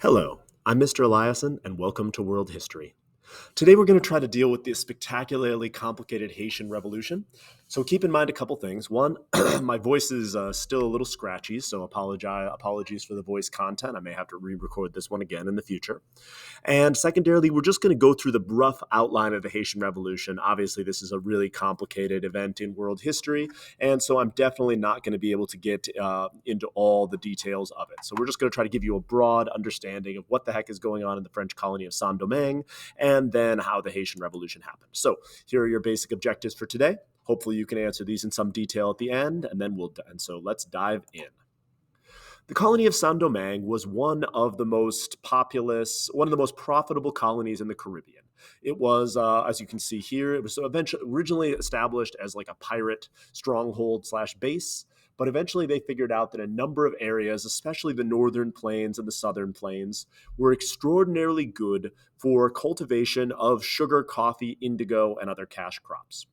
Hello, I'm Mr. Eliason, and welcome to World History. Today we're going to try to deal with the spectacularly complicated Haitian Revolution. So keep in mind a couple things. One, my voice is still a little scratchy, so apologies for the voice content. I may have to re-record this one again in the future. And secondarily, we're just going to go through the rough outline of the Haitian Revolution. Obviously, this is a really complicated event in world history, and so I'm definitely not going to be able to get into all the details of it. So we're just going to try to give you a broad understanding of what the heck is going on in the French colony of Saint-Domingue, and then how the Haitian Revolution happened. So here are your basic objectives for today. Hopefully you can answer these in some detail at the end, so let's dive in. The colony of Saint-Domingue was one of the most profitable colonies in the Caribbean. It was, as you can see here, it was originally established as like a pirate stronghold slash base, but eventually they figured out that a number of areas, especially the northern plains and the southern plains, were extraordinarily good for cultivation of sugar, coffee, indigo, and other cash crops.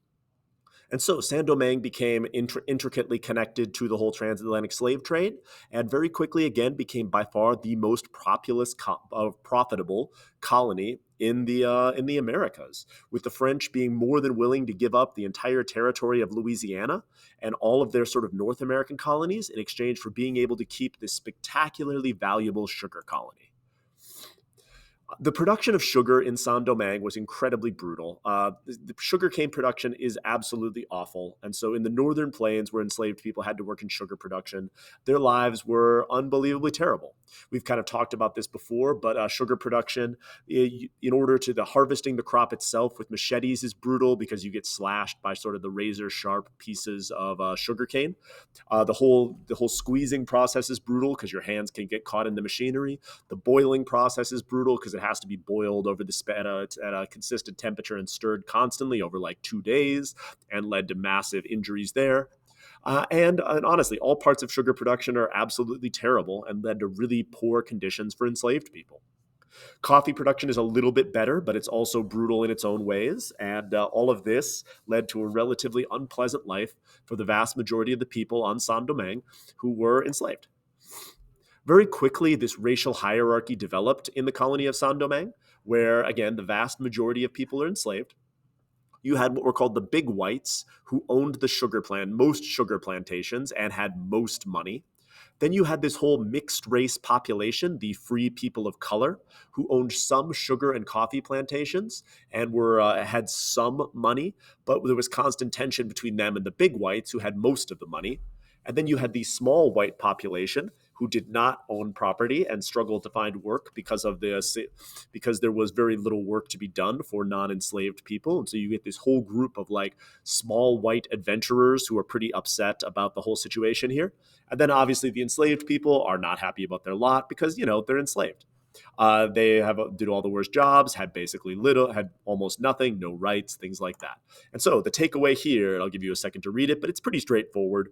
And so Saint-Domingue became intricately connected to the whole transatlantic slave trade, and very quickly again became by far the most profitable colony in the Americas, with the French being more than willing to give up the entire territory of Louisiana and all of their sort of North American colonies in exchange for being able to keep this spectacularly valuable sugar colony. The production of sugar in Saint-Domingue was incredibly brutal. The sugarcane production is absolutely awful. And so in the northern plains where enslaved people had to work in sugar production, their lives were unbelievably terrible. We've kind of talked about this before, but sugar production, in order to the harvesting the crop itself with machetes is brutal because you get slashed by sort of the razor sharp pieces of sugarcane. The whole squeezing process is brutal because your hands can get caught in the machinery. The boiling process is brutal because it has to be boiled over at a consistent temperature and stirred constantly over like 2 days, and led to massive injuries there. And honestly, all parts of sugar production are absolutely terrible and led to really poor conditions for enslaved people. Coffee production is a little bit better, but it's also brutal in its own ways. And all of this led to a relatively unpleasant life for the vast majority of the people on Saint-Domingue who were enslaved. Very quickly, this racial hierarchy developed in the colony of Saint-Domingue, where, again, the vast majority of people are enslaved. You had what were called the big whites, who owned most sugar plantations and had most money. Then you had this whole mixed race population, the free people of color, who owned some sugar and coffee plantations and had some money, but there was constant tension between them and the big whites, who had most of the money. And then you had the small white population who did not own property and struggled to find work because there was very little work to be done for non-enslaved people. And so you get this whole group of like small white adventurers who are pretty upset about the whole situation here. And then obviously the enslaved people are not happy about their lot because, they're enslaved. Did all the worst jobs, had almost nothing, no rights, things like that. And so the takeaway here, and I'll give you a second to read it, but it's pretty straightforward.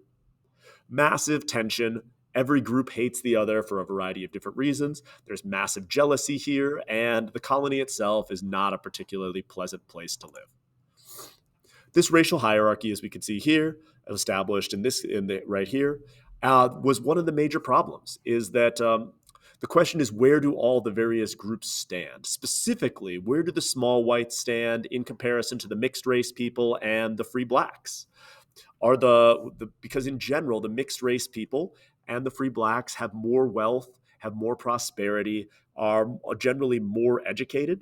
Massive tension. Every group hates the other for a variety of different reasons. There's massive jealousy here, and the colony itself is not a particularly pleasant place to live. This racial hierarchy, as we can see here, established right here, was one of the major problems. Is that the question is, where do all the various groups stand? Specifically, where do the small whites stand in comparison to the mixed race people and the free blacks? Because in general, the mixed race people and the free blacks have more wealth, have more prosperity, are generally more educated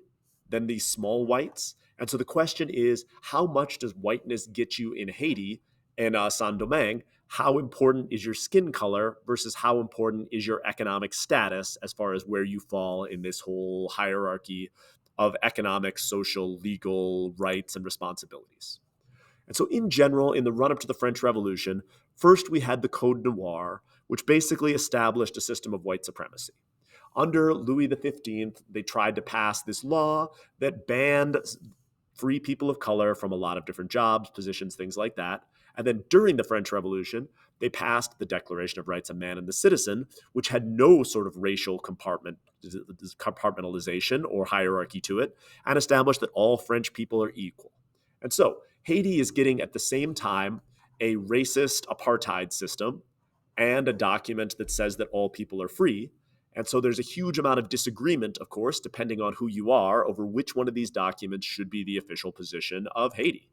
than these small whites. And so the question is, how much does whiteness get you in Haiti and Saint-Domingue? How important is your skin color versus how important is your economic status as far as where you fall in this whole hierarchy of economic, social, legal rights and responsibilities? And so in general, in the run-up to the French Revolution, first we had the Code Noir, which basically established a system of white supremacy. Under Louis XV, they tried to pass this law that banned free people of color from a lot of different jobs, positions, things like that. And then during the French Revolution, they passed the Declaration of Rights of Man and the Citizen, which had no sort of racial compartmentalization or hierarchy to it, and established that all French people are equal. And so Haiti is getting at the same time a racist apartheid system and a document that says that all people are free. And so there's a huge amount of disagreement, of course, depending on who you are, over which one of these documents should be the official position of Haiti.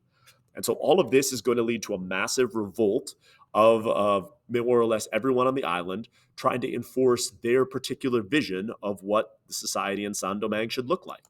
And so all of this is going to lead to a massive revolt of more or less everyone on the island trying to enforce their particular vision of what the society in Saint Domingue should look like.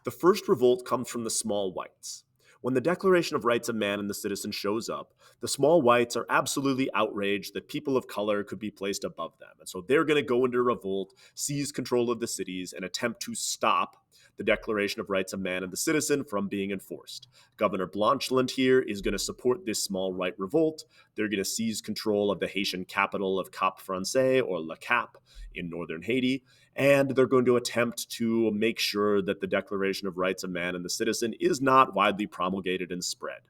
The first revolt comes from the small whites. When the Declaration of Rights of Man and the Citizen shows up, the small whites are absolutely outraged that people of color could be placed above them. And so they're going to go into revolt, seize control of the cities, and attempt to stop the Declaration of Rights of Man and the Citizen from being enforced. Governor Blancheland here is going to support this small right revolt. They're going to seize control of the Haitian capital of Cap Francais, or Le Cap, in northern Haiti, and they're going to attempt to make sure that the Declaration of Rights of Man and the Citizen is not widely promulgated and spread.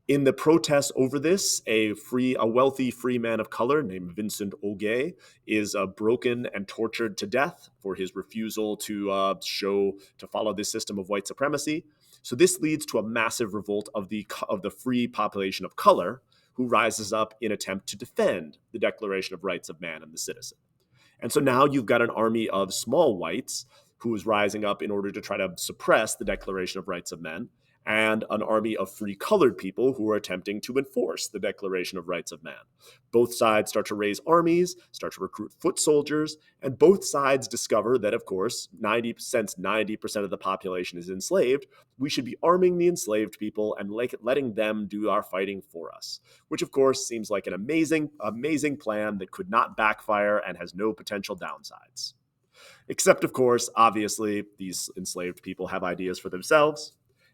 In the protests over this, a wealthy free man of color named Vincent Augué is broken and tortured to death for his refusal to follow this system of white supremacy. So this leads to a massive revolt of the free population of color, who rises up in attempt to defend the Declaration of Rights of Man and the Citizen. And so now you've got an army of small whites who is rising up in order to try to suppress the Declaration of Rights of Men, and an army of free colored people who are attempting to enforce the Declaration of Rights of Man. Both sides start to raise armies, start to recruit foot soldiers, and both sides discover that, of course, since 90% of the population is enslaved, we should be arming the enslaved people and letting them do our fighting for us, which, of course, seems like an amazing plan that could not backfire and has no potential downsides. Except, of course, obviously, these enslaved people have ideas for themselves.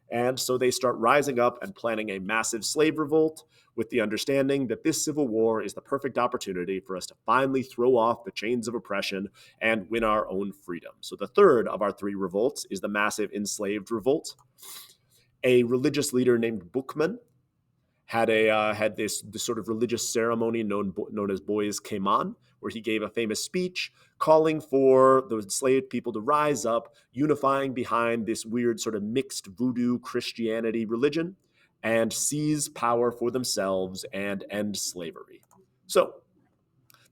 And so they start rising up and planning a massive slave revolt, with the understanding that this civil war is the perfect opportunity for us to finally throw off the chains of oppression and win our own freedom. So the third of our three revolts is the massive enslaved revolt. A religious leader named Boukman had this sort of religious ceremony known as Boys Cayman, where he gave a famous speech calling for the enslaved people to rise up, unifying behind this weird sort of mixed voodoo Christianity religion, and seize power for themselves and end slavery. So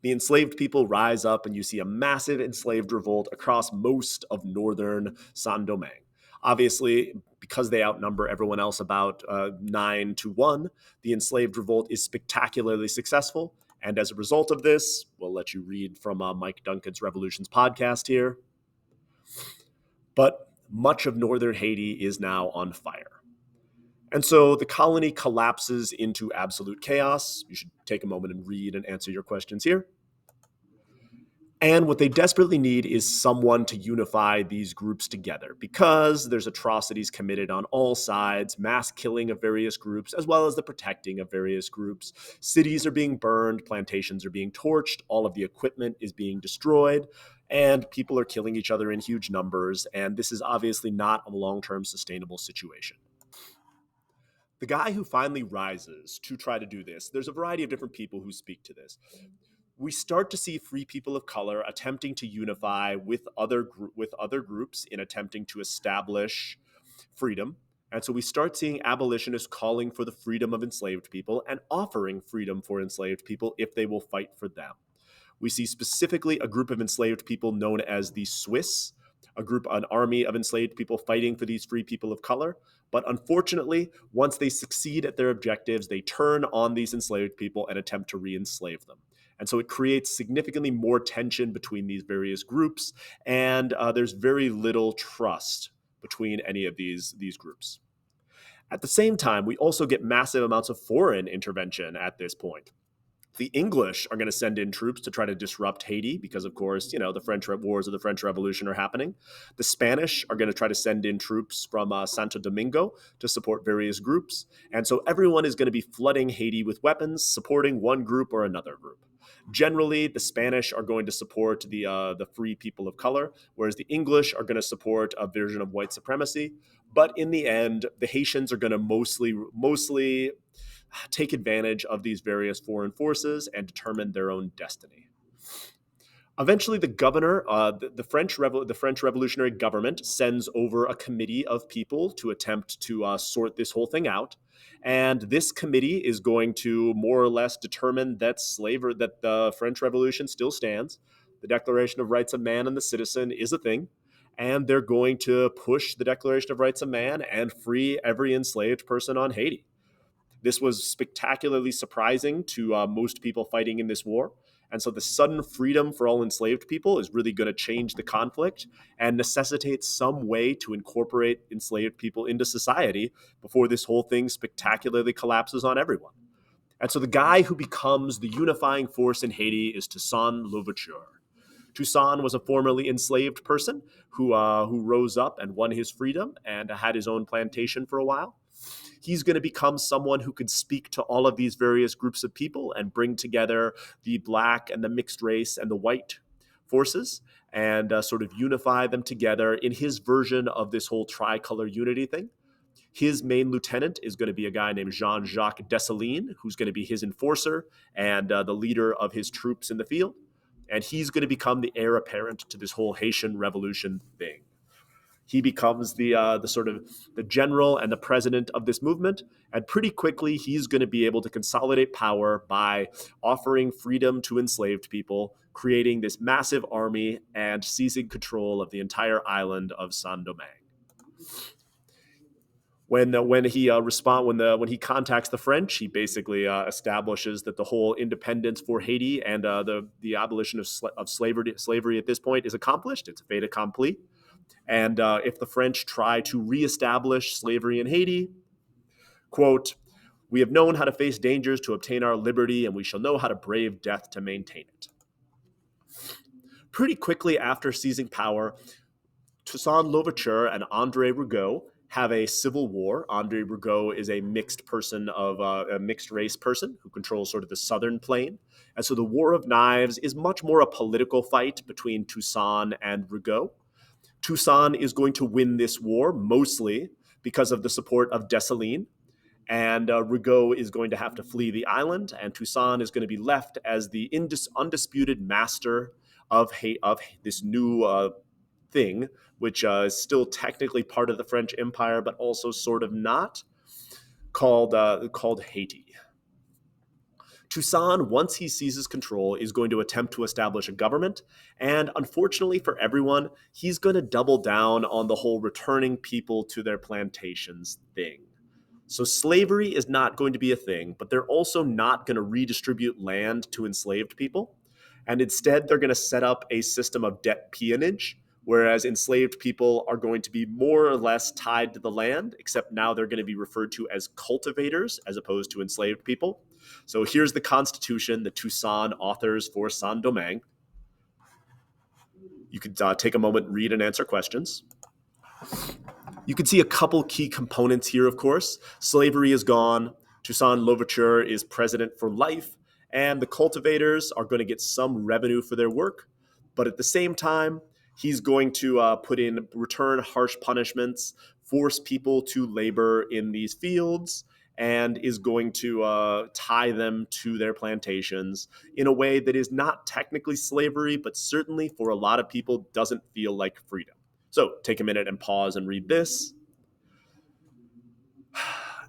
the enslaved people rise up, and you see a massive enslaved revolt across most of northern Saint Domingue. Obviously, because they outnumber everyone else about 9-1, the enslaved revolt is spectacularly successful. And as a result of this, we'll let you read from Mike Duncan's Revolutions podcast here. But much of northern Haiti is now on fire. And so the colony collapses into absolute chaos. You should take a moment and read and answer your questions here. And what they desperately need is someone to unify these groups together, because there's atrocities committed on all sides, mass killing of various groups, as well as the protecting of various groups. Cities are being burned, plantations are being torched, all of the equipment is being destroyed, and people are killing each other in huge numbers. And this is obviously not a long-term sustainable situation. The guy who finally rises to try to do this, there's a variety of different people who speak to this. We start to see free people of color attempting to unify with other groups in attempting to establish freedom. And so we start seeing abolitionists calling for the freedom of enslaved people and offering freedom for enslaved people if they will fight for them. We see specifically a group of enslaved people known as the Swiss, an army of enslaved people fighting for these free people of color. But unfortunately, once they succeed at their objectives, they turn on these enslaved people and attempt to re-enslave them. And so it creates significantly more tension between these various groups, and there's very little trust between any of these groups. At the same time, we also get massive amounts of foreign intervention at this point. The English are going to send in troops to try to disrupt Haiti because, of course, the French wars of the French Revolution are happening. The Spanish are going to try to send in troops from Santo Domingo to support various groups. And so everyone is going to be flooding Haiti with weapons, supporting one group or another group. Generally, the Spanish are going to support the free people of color, whereas the English are going to support a version of white supremacy. But in the end, the Haitians are going to mostly take advantage of these various foreign forces and determine their own destiny. Eventually, the governor, the French revolutionary government, sends over a committee of people to attempt to sort this whole thing out. And this committee is going to more or less determine that the French Revolution still stands. The Declaration of Rights of Man and the Citizen is a thing, and they're going to push the Declaration of Rights of Man and free every enslaved person on Haiti. This was spectacularly surprising to most people fighting in this war. And so the sudden freedom for all enslaved people is really going to change the conflict and necessitate some way to incorporate enslaved people into society before this whole thing spectacularly collapses on everyone. And so the guy who becomes the unifying force in Haiti is Toussaint Louverture. Toussaint was a formerly enslaved person who rose up and won his freedom and had his own plantation for a while. He's going to become someone who could speak to all of these various groups of people and bring together the black and the mixed race and the white forces and sort of unify them together in his version of this whole tricolor unity thing. His main lieutenant is going to be a guy named Jean-Jacques Dessalines, who's going to be his enforcer and the leader of his troops in the field. And he's going to become the heir apparent to this whole Haitian revolution thing. He becomes the sort of the general and the president of this movement, and pretty quickly he's going to be able to consolidate power by offering freedom to enslaved people, creating this massive army, and seizing control of the entire island of Saint-Domingue. When he contacts the French, he basically establishes that the whole independence for Haiti and the abolition of slavery at this point is accomplished. It's a fait accompli. And if the French try to reestablish slavery in Haiti, quote, "We have known how to face dangers to obtain our liberty, and we shall know how to brave death to maintain it." Pretty quickly after seizing power, Toussaint Louverture and André Rigaud have a civil war. André Rigaud is a mixed race person who controls sort of the southern plain. And so the War of Knives is much more a political fight between Toussaint and Rigaud. Toussaint is going to win this war mostly because of the support of Dessalines, and Rigaud is going to have to flee the island, and Toussaint is going to be left as the undisputed master of this new thing, which is still technically part of the French Empire, but also sort of not, called Haiti. Toussaint, once he seizes control, is going to attempt to establish a government, and unfortunately for everyone, he's going to double down on the whole returning people to their plantations thing. So slavery is not going to be a thing, but they're also not going to redistribute land to enslaved people, and instead they're going to set up a system of debt peonage, whereas enslaved people are going to be more or less tied to the land, except now they're going to be referred to as cultivators as opposed to enslaved people. So here's the constitution that Toussaint authors for Saint-Domingue. You could take a moment, read, and answer questions. You can see a couple key components here, of course. Slavery is gone. Toussaint Louverture is president for life, and the cultivators are going to get some revenue for their work. But at the same time, he's going to return harsh punishments, force people to labor in these fields, and is going to tie them to their plantations in a way that is not technically slavery, but certainly for a lot of people doesn't feel like freedom. So take a minute and pause and read this.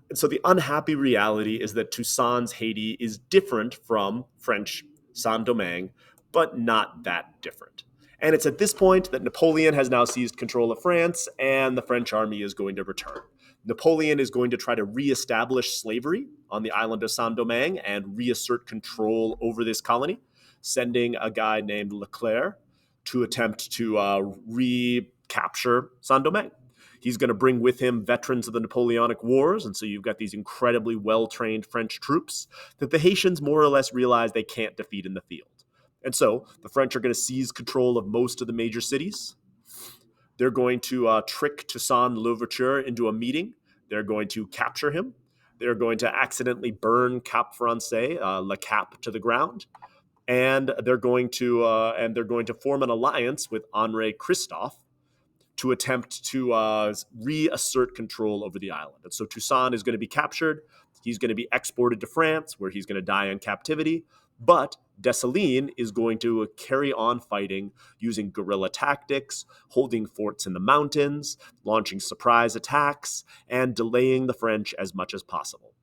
And so the unhappy reality is that Toussaint's Haiti is different from French Saint-Domingue, but not that different. And it's at this point that Napoleon has now seized control of France, and the French army is going to return. Napoleon is going to try to reestablish slavery on the island of Saint-Domingue and reassert control over this colony, sending a guy named Leclerc to attempt to recapture Saint-Domingue. He's going to bring with him veterans of the Napoleonic Wars, and so you've got these incredibly well-trained French troops that the Haitians more or less realize they can't defeat in the field. And so the French are going to seize control of most of the major cities. They're going to trick Toussaint Louverture into a meeting. They're going to capture him. They're going to accidentally burn Cap Français, Le Cap, to the ground. And they're going to form an alliance with Henri Christophe to attempt to reassert control over the island. And so Toussaint is going to be captured. He's going to be exported to France, where he's going to die in captivity. But Dessalines is going to carry on fighting using guerrilla tactics, holding forts in the mountains, launching surprise attacks, and delaying the French as much as possible.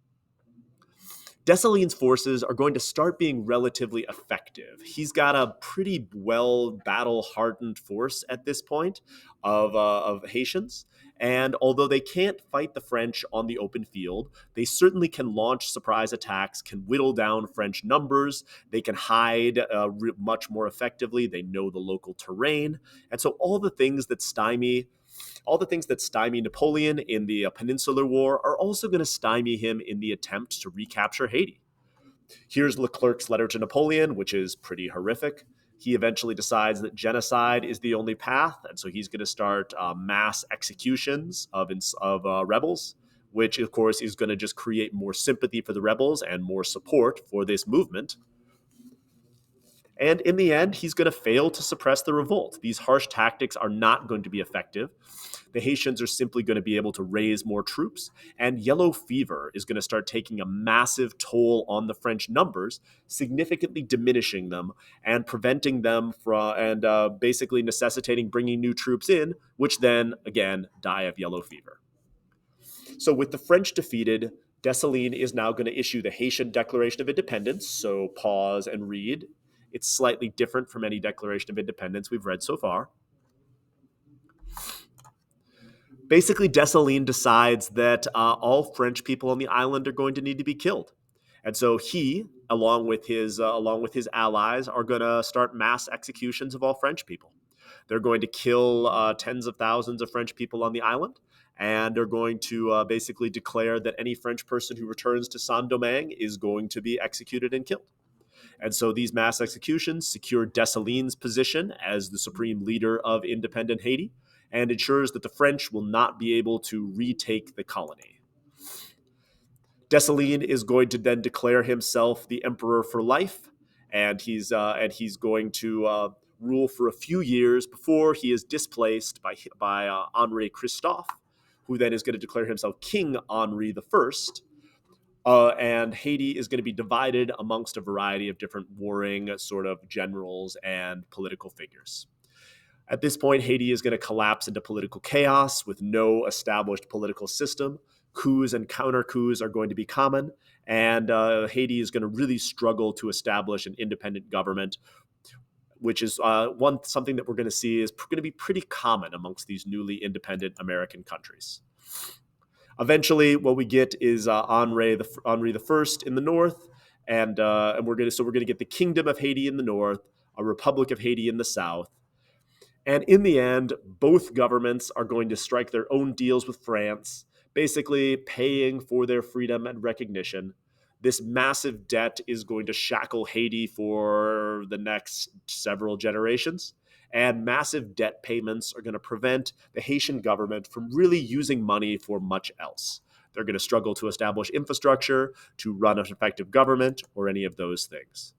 Dessalines' forces are going to start being relatively effective. He's got a pretty well battle-hardened force at this point of Haitians. And although they can't fight the French on the open field, they certainly can launch surprise attacks, can whittle down French numbers, they can hide much more effectively, they know the local terrain. And so all the things that stymie Napoleon in the Peninsular War are also going to stymie him in the attempt to recapture Haiti. Here's Leclerc's letter to Napoleon, which is pretty horrific. He eventually decides that genocide is the only path, and so he's going to start mass executions of rebels, which, of course, is going to just create more sympathy for the rebels and more support for this movement. And in the end, he's going to fail to suppress the revolt. These harsh tactics are not going to be effective. The Haitians are simply going to be able to raise more troops, and yellow fever is going to start taking a massive toll on the French numbers, significantly diminishing them and preventing them from, and basically necessitating bringing new troops in, which then, again, die of yellow fever. So with the French defeated, Dessalines is now going to issue the Haitian Declaration of Independence, so pause and read. It's slightly different from any Declaration of Independence we've read so far. Basically, Dessalines decides that all French people on the island are going to need to be killed. And so he, along with his allies, are going to start mass executions of all French people. They're going to kill tens of thousands of French people on the island, and they're going to basically declare that any French person who returns to Saint-Domingue is going to be executed and killed. And so these mass executions secure Dessalines' position as the supreme leader of independent Haiti and ensures that the French will not be able to retake the colony. Dessalines is going to then declare himself the emperor for life, and he's going to rule for a few years before he is displaced by Henri Christophe, who then is going to declare himself King Henri I. And Haiti is going to be divided amongst a variety of different warring sort of generals and political figures. At this point, Haiti is going to collapse into political chaos with no established political system. Coups and counter coups are going to be common, and Haiti is going to really struggle to establish an independent government, which is something that we're going to see is going to be pretty common amongst these newly independent American countries. Eventually, what we get is Henri I in the north, and we're going to get the Kingdom of Haiti in the north, a Republic of Haiti in the south. And in the end, both governments are going to strike their own deals with France, basically paying for their freedom and recognition. This massive debt is going to shackle Haiti for the next several generations. And massive debt payments are going to prevent the Haitian government from really using money for much else. They're going to struggle to establish infrastructure, to run an effective government, or any of those things.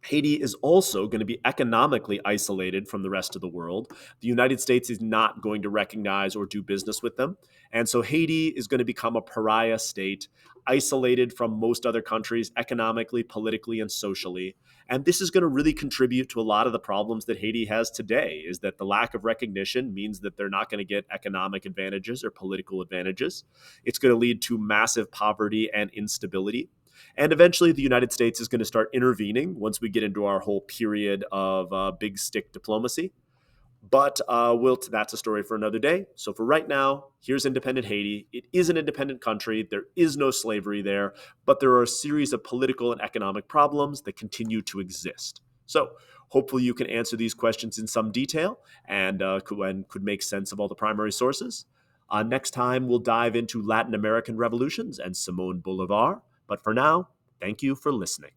Haiti is also going to be economically isolated from the rest of the world. The United States is not going to recognize or do business with them. And so Haiti is going to become a pariah state, isolated from most other countries economically, politically, and socially. And this is going to really contribute to a lot of the problems that Haiti has today, is that the lack of recognition means that they're not going to get economic advantages or political advantages. It's going to lead to massive poverty and instability. And eventually, the United States is going to start intervening once we get into our whole period of big stick diplomacy. But that's a story for another day. So for right now, here's independent Haiti. It is an independent country. There is no slavery there, but there are a series of political and economic problems that continue to exist. So hopefully you can answer these questions in some detail and could make sense of all the primary sources. Next time, we'll dive into Latin American revolutions and Simón Bolívar. But for now, thank you for listening.